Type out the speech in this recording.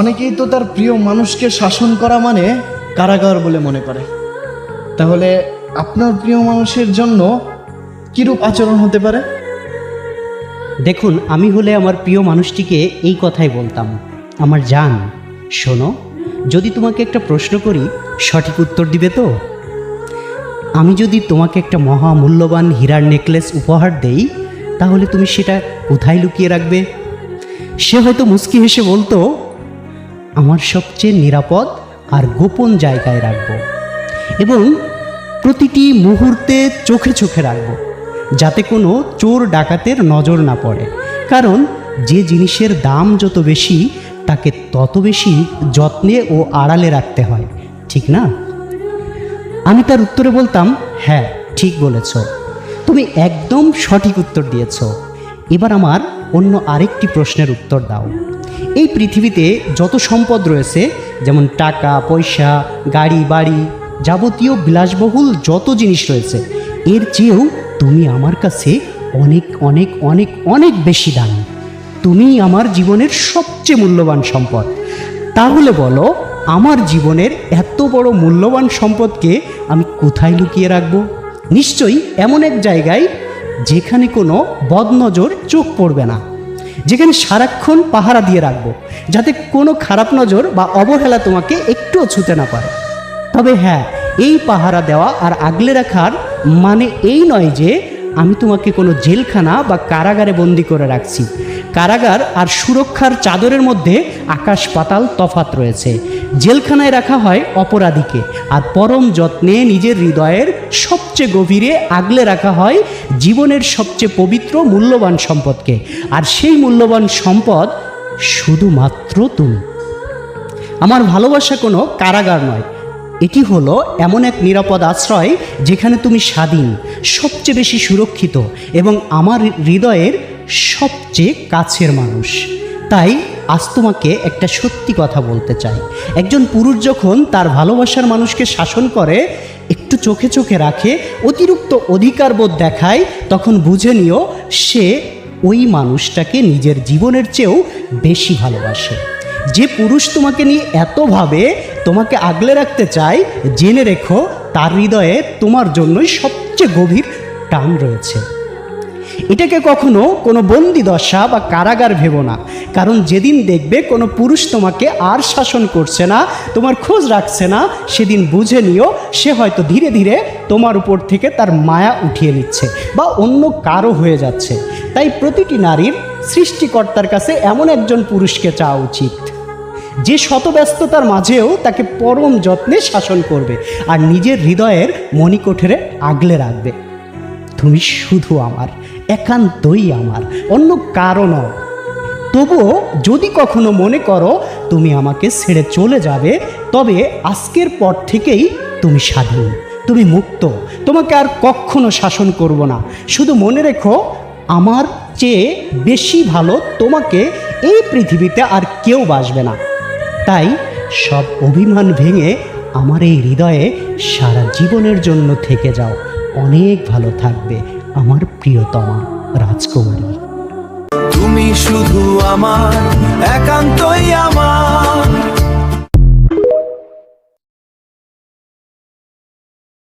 অনেকেই তো তার প্রিয় মানুষকে শাসন করা মানে কারাগার বলে মনে করে। তাহলে আপনার প্রিয় মানুষের জন্য কিরূপ আচরণ হতে পারে? দেখুন, আমি হলে আমার প্রিয় মানুষটিকে এই কথাই বলতাম, আমার জান শোনো, যদি তোমাকে একটা প্রশ্ন করি সঠিক উত্তর দিবে তো? আমি যদি তোমাকে একটা মহামূল্যবান হীরার নেকলেস উপহার দেই, তাহলে তুমি সেটা কোথায় লুকিয়ে রাখবে? সে হয়তো মুচকি হেসে বলতো, আমার সবচেয়ে নিরাপদ আর গোপন জায়গায় রাখব, এবং প্রতিটি মুহূর্তে চোখে চোখে রাখব, যাতে কোনো চোর ডাকাতের নজর না পড়ে। কারণ যে জিনিসের দাম যত বেশি, তাকে তত বেশি যত্নে ও আড়ালে রাখতে হয়, ঠিক না? আমি তার উত্তরে বলতাম, হ্যাঁ ঠিক বলেছ, তুমি একদম সঠিক উত্তর দিয়েছ। এবার আমার অন্য আরেকটি প্রশ্নের উত্তর দাও। এই পৃথিবীতে যত সম্পদ রয়েছে, যেমন টাকা পয়সা, গাড়ি বাড়ি, যাবতীয় বিলাসবহুল যত জিনিস রয়েছে, এর চেয়েও তুমি আমার কাছে অনেক অনেক অনেক অনেক বেশি দামি। তুমি আমার জীবনের সবচেয়ে মূল্যবান সম্পদ। তাহলে বলো, আমার জীবনের এত বড় মূল্যবান সম্পদকে আমি কোথায় লুকিয়ে রাখবো? নিশ্চয়ই এমন এক জায়গায় যেখানে কোনো বদনজর চোখ পড়বে না, যেখানে সারাক্ষণ পাহারা দিয়ে রাখবো, যাতে কোনো খারাপ নজর বা অবহেলা তোমাকে একটুও ছুঁতে না পারে। তবে হ্যাঁ, এই পাহারা দেওয়া আর আগলে রাখার মানে এই নয় যে আমি তোমাকে কোনো জেলখানা বা কারাগারে বন্দি করে রাখছি। কারাগার আর সুরক্ষার চাদরের মধ্যে আকাশ পাতাল তফাৎ রয়েছে। জেলখানায় রাখা হয় অপরাধীকে, আর পরম যত্নে নিজের হৃদয়ের সবচেয়ে গভীরে আগলে রাখা হয় জীবনের সবচেয়ে পবিত্র মূল্যবান সম্পদকে। আর সেই মূল্যবান সম্পদ শুধুমাত্র তুমি। আমার ভালোবাসা কোনো কারাগার নয়, এটি হলো এমন এক নিরাপদ আশ্রয় যেখানে তুমি স্বাধীন, সবচেয়ে বেশি সুরক্ষিত এবং আমার হৃদয়ের সবচেয়ে কাছের মানুষ। তাই আজ তোমাকে একটা সত্যি কথা বলতে চাই। একজন পুরুষ যখন তার ভালোবাসার মানুষকে শাসন করে, একটু চোখে চোখে রাখে, অতিরিক্ত অধিকারবোধ দেখায়, তখন বুঝে নিও সে ওই মানুষটাকে নিজের জীবনের চেয়েও বেশি ভালোবাসে। যে পুরুষ তোমাকে নিয়ে এত ভাবে, তোমাকে আগলে রাখতে চায়, জেনে রেখো তার হৃদয়ে তোমার জন্যই সবচেয়ে গভীর টান রয়েছে। এটাকে কখনো কোনো বন্দি দশা বা কারাগার ভেবো না। কারণ যেদিন দেখবে কোনো পুরুষ তোমাকে আর শাসন করছে না, তোমার খোঁজ রাখছে না, সেদিন বুঝে নিও সে হয়তো ধীরে ধীরে তোমার উপর থেকে তার মায়া উঠিয়ে নিচ্ছে বা অন্য কারো হয়ে যাচ্ছে। তাই প্রতিটি নারীর সৃষ্টিকর্তার কাছে এমন একজন পুরুষকে চাওয়া উচিত, যে শতব্যস্ততার মাঝেও তাকে পরম যত্নে শাসন করবে আর নিজের হৃদয়ের মণিকোঠরে আগলে রাখবে। তুমি শুধু আমার, একান্তই আমার, অন্য কারো নও। তবুও যদি কখনো মনে করো তুমি আমাকে ছেড়ে চলে যাবে, তবে আজকের পর থেকেই তুমি স্বাধীন, তুমি মুক্ত। তোমাকে আর কখনো শাসন করব না। শুধু মনে রেখো, আমার চেয়ে বেশি ভালো তোমাকে এই পৃথিবীতে আর কেউ বাসবে না। তাই সব অভিমান ভেঙে আমার এই হৃদয়ে সারা জীবনের জন্য থেকে যাও। অনেক ভালো থাকবে আমার প্রিয়তমা রাজকুমারী। তুমি শুধু আমার, একান্তই আমার।